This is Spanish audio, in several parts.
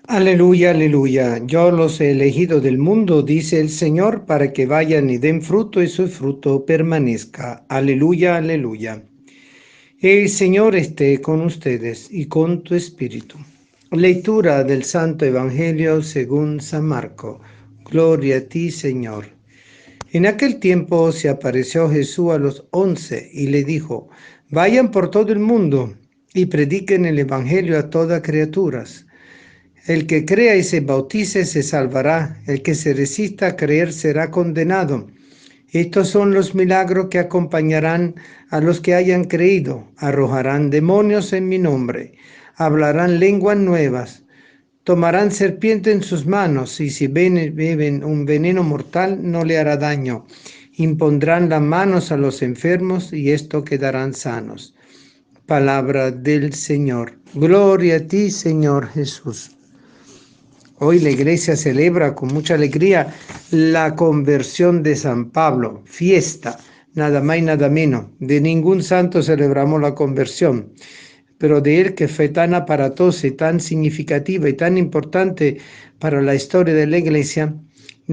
Aleluya, aleluya. Yo los he elegido del mundo, dice el Señor, para que vayan y den fruto y su fruto permanezca. Aleluya, aleluya. El Señor esté con ustedes y con tu espíritu. Lectura del Santo Evangelio según San Marco. Gloria a ti, Señor. En aquel tiempo se apareció Jesús a los 11 y le dijo: vayan por todo el mundo y prediquen el Evangelio a todas criaturas. El que crea y se bautice se salvará, el que se resista a creer será condenado. Estos son los milagros que acompañarán a los que hayan creído. Arrojarán demonios en mi nombre, hablarán lenguas nuevas, tomarán serpiente en sus manos, y si beben un veneno mortal no le hará daño. Impondrán las manos a los enfermos y estos quedarán sanos. Palabra del Señor. Gloria a ti, Señor Jesús. Hoy la iglesia celebra con mucha alegría la conversión de San Pablo, fiesta, nada más y nada menos. De ningún santo celebramos la conversión, pero de él, que fue tan aparatosa y tan significativa y tan importante para la historia de la iglesia,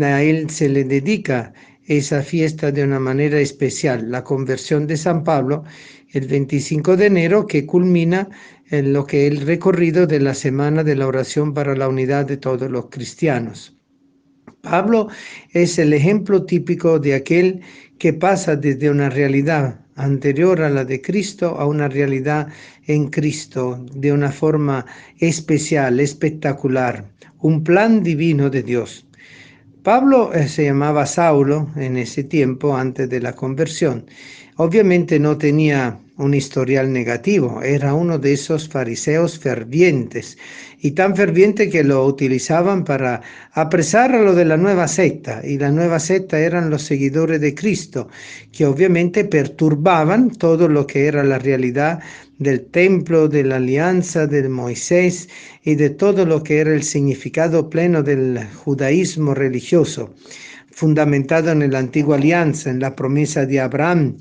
a él se le dedica esa fiesta de una manera especial, la conversión de San Pablo, el 25 de enero, que culmina en lo que es el recorrido de la semana de la oración para la unidad de todos los cristianos. Pablo es el ejemplo típico de aquel que pasa desde una realidad anterior a la de Cristo a una realidad en Cristo de una forma especial, espectacular, un plan divino de Dios. Pablo se llamaba Saulo en ese tiempo, antes de la conversión. Obviamente no tenía un historial negativo, era uno de esos fariseos fervientes, y tan ferviente que lo utilizaban para apresar a lo de la nueva secta, y la nueva secta eran los seguidores de Cristo, que obviamente perturbaban todo lo que era la realidad del templo, de la alianza de Moisés y de todo lo que era el significado pleno del judaísmo religioso, fundamentado en la antigua alianza, en la promesa de Abraham.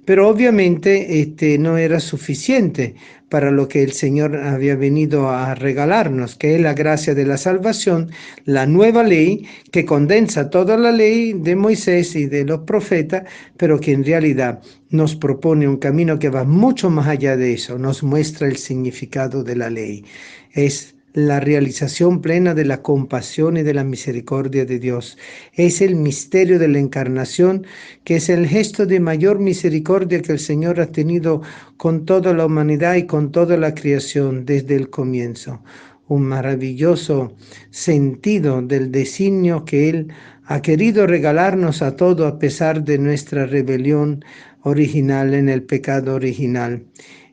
Pero obviamente no era suficiente para lo que el Señor había venido a regalarnos, que es la gracia de la salvación, la nueva ley que condensa toda la ley de Moisés y de los profetas, pero que en realidad nos propone un camino que va mucho más allá de eso, nos muestra el significado de la ley. Es la realización plena de la compasión y de la misericordia de Dios. Es el misterio de la encarnación, que es el gesto de mayor misericordia que el Señor ha tenido con toda la humanidad y con toda la creación desde el comienzo. Un maravilloso sentido del designio que Él ha querido regalarnos a todos a pesar de nuestra rebelión original en el pecado original.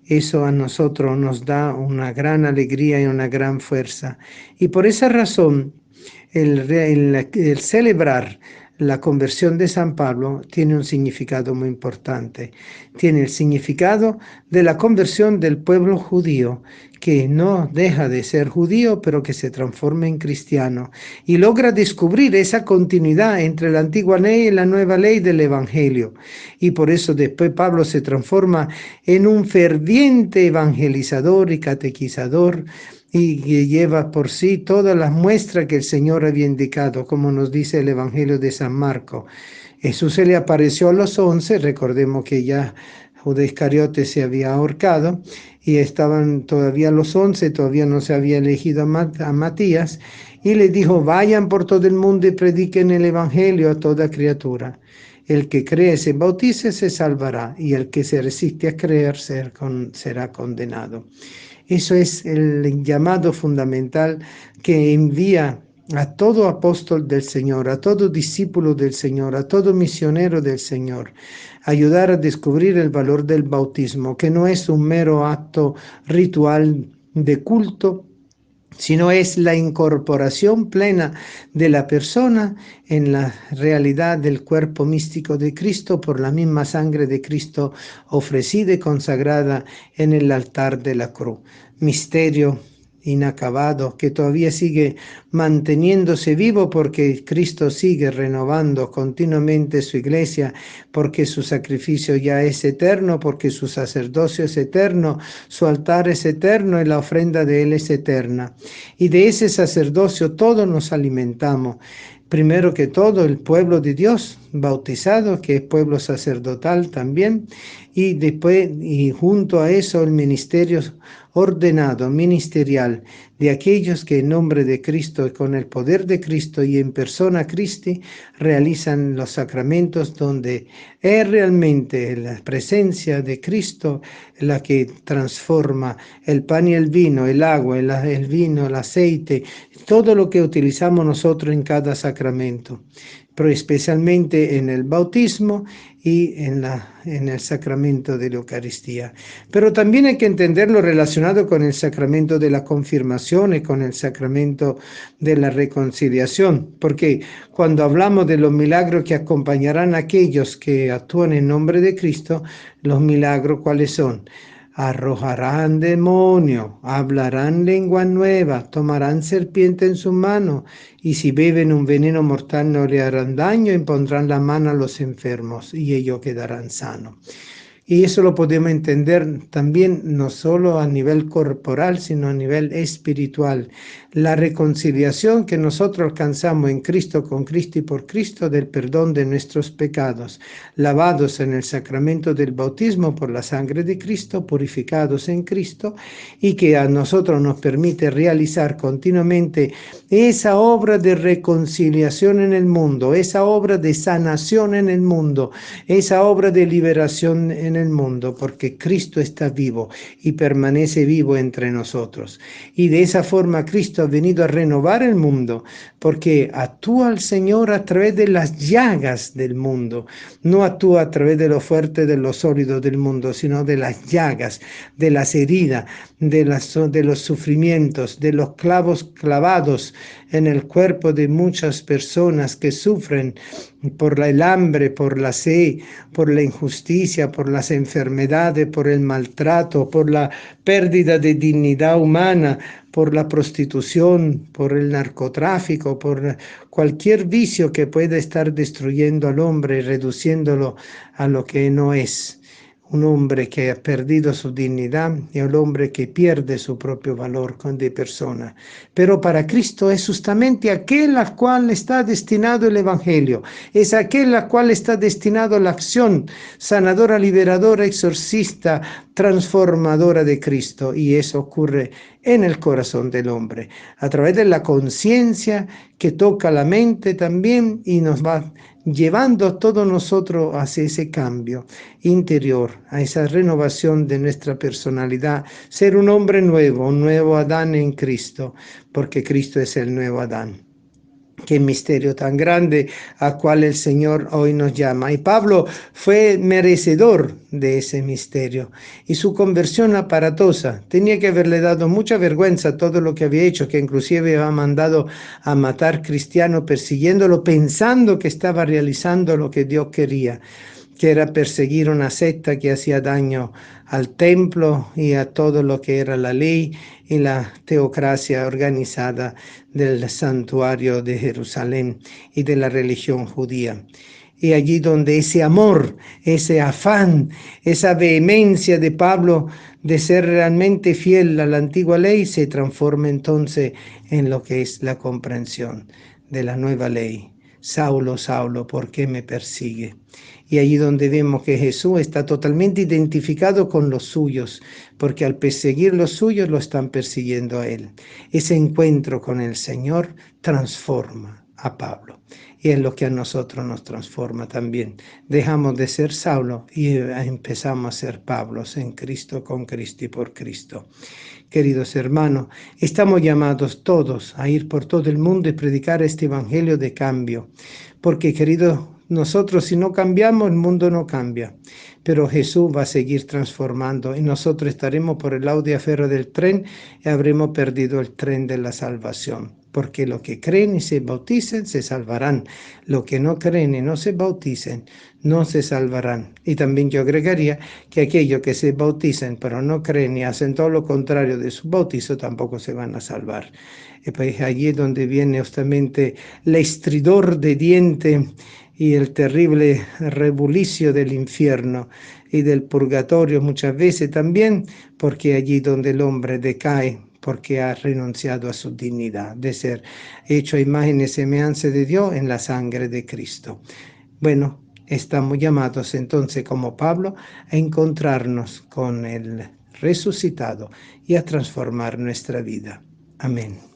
Eso a nosotros nos da una gran alegría y una gran fuerza. Y por esa razón, el celebrar la conversión de San Pablo tiene un significado muy importante. Tiene el significado de la conversión del pueblo judío, que no deja de ser judío, pero que se transforma en cristiano y logra descubrir esa continuidad entre la antigua ley y la nueva ley del Evangelio. Y por eso después Pablo se transforma en un ferviente evangelizador y catequizador, y que lleva por sí todas las muestras que el Señor había indicado, como nos dice el Evangelio de San Marco. Jesús se le apareció a los 11, recordemos que ya Judas Iscariote se había ahorcado, y estaban todavía los 11, todavía no se había elegido a Matías, y le dijo: vayan por todo el mundo y prediquen el Evangelio a toda criatura. El que cree y se bautice se salvará, y el que se resiste a creer será condenado. Eso es el llamado fundamental que envía a todo apóstol del Señor, a todo discípulo del Señor, a todo misionero del Señor, ayudar a descubrir el valor del bautismo, que no es un mero acto ritual de culto, sino es la incorporación plena de la persona en la realidad del cuerpo místico de Cristo por la misma sangre de Cristo ofrecida y consagrada en el altar de la cruz. Misterio inacabado, que todavía sigue manteniéndose vivo porque Cristo sigue renovando continuamente su iglesia, porque su sacrificio ya es eterno, porque su sacerdocio es eterno, su altar es eterno y la ofrenda de él es eterna. Y de ese sacerdocio todos nos alimentamos. Primero que todo, el pueblo de Dios bautizado, que es pueblo sacerdotal también, y después, y junto a eso, el ministerio ordenado, ministerial, de aquellos que en nombre de Cristo y con el poder de Cristo y en persona Christi realizan los sacramentos, donde es realmente la presencia de Cristo la que transforma el pan y el vino, el agua, el vino, el aceite, todo lo que utilizamos nosotros en cada sacramento, pero especialmente en el bautismo y en el sacramento de la Eucaristía. Pero también hay que entenderlo relacionado con el sacramento de la confirmación y con el sacramento de la reconciliación, porque cuando hablamos de los milagros que acompañarán a aquellos que actúan en nombre de Cristo, los milagros, ¿cuáles son? Arrojarán demonio, hablarán lengua nueva, tomarán serpiente en su mano, y si beben un veneno mortal no le harán daño, impondrán la mano a los enfermos y ellos quedarán sanos. Y eso lo podemos entender también no solo a nivel corporal, sino a nivel espiritual. La reconciliación que nosotros alcanzamos en Cristo, con Cristo y por Cristo, del perdón de nuestros pecados, lavados en el sacramento del bautismo por la sangre de Cristo, purificados en Cristo, y que a nosotros nos permite realizar continuamente esa obra de reconciliación en el mundo, esa obra de sanación en el mundo, esa obra de liberación en el mundo, porque Cristo está vivo y permanece vivo entre nosotros. Y de esa forma Cristo ha venido a renovar el mundo, porque actúa el Señor a través de las llagas del mundo, no actúa a través de lo fuerte, de lo sólido del mundo, sino de las llagas, de las heridas, de los sufrimientos, de los clavos clavados en el cuerpo de muchas personas que sufren por el hambre, por la sed, por la injusticia, por las enfermedades, por el maltrato, por la pérdida de dignidad humana, por la prostitución, por el narcotráfico, por cualquier vicio que pueda estar destruyendo al hombre y reduciéndolo a lo que no es. Un hombre que ha perdido su dignidad y un hombre que pierde su propio valor de persona. Pero para Cristo es justamente aquel al cual está destinado el Evangelio, es aquel al cual está destinado la acción sanadora, liberadora, exorcista, transformadora de Cristo, y eso ocurre en el corazón del hombre, a través de la conciencia que toca la mente también y nos va llevando a todos nosotros hacia ese cambio interior, a esa renovación de nuestra personalidad, ser un hombre nuevo, un nuevo Adán en Cristo, porque Cristo es el nuevo Adán. Qué misterio tan grande a cual el Señor hoy nos llama. Y Pablo fue merecedor de ese misterio. Y su conversión aparatosa tenía que haberle dado mucha vergüenza todo lo que había hecho, que inclusive había mandado a matar cristianos persiguiéndolo, pensando que estaba realizando lo que Dios quería, que era perseguir una secta que hacía daño al templo y a todo lo que era la ley y la teocracia organizada del santuario de Jerusalén y de la religión judía. Y allí donde ese amor, ese afán, esa vehemencia de Pablo de ser realmente fiel a la antigua ley se transforma entonces en lo que es la comprensión de la nueva ley. Saulo, Saulo, ¿por qué me persigue? Y allí donde vemos que Jesús está totalmente identificado con los suyos, porque al perseguir los suyos lo están persiguiendo a él. Ese encuentro con el Señor transforma a Pablo. Y es lo que a nosotros nos transforma también. Dejamos de ser Saulo y empezamos a ser Pablos en Cristo, con Cristo y por Cristo. Queridos hermanos, estamos llamados todos a ir por todo el mundo y predicar este evangelio de cambio, porque queridos, nosotros si no cambiamos, el mundo no cambia, pero Jesús va a seguir transformando y nosotros estaremos por el lado de afuera del tren y habremos perdido el tren de la salvación. porque los que creen y se bauticen se salvarán. Los que no creen y no se bauticen no se salvarán. Y también yo agregaría que aquellos que se bautizan pero no creen y hacen todo lo contrario de su bautizo tampoco se van a salvar. Y pues allí es donde viene justamente el estridor de diente y el terrible rebulicio del infierno y del purgatorio muchas veces también, porque allí donde el hombre decae, porque ha renunciado a su dignidad de ser hecho a imagen y semejanza de Dios en la sangre de Cristo. Bueno, estamos llamados entonces como Pablo a encontrarnos con el resucitado y a transformar nuestra vida. Amén.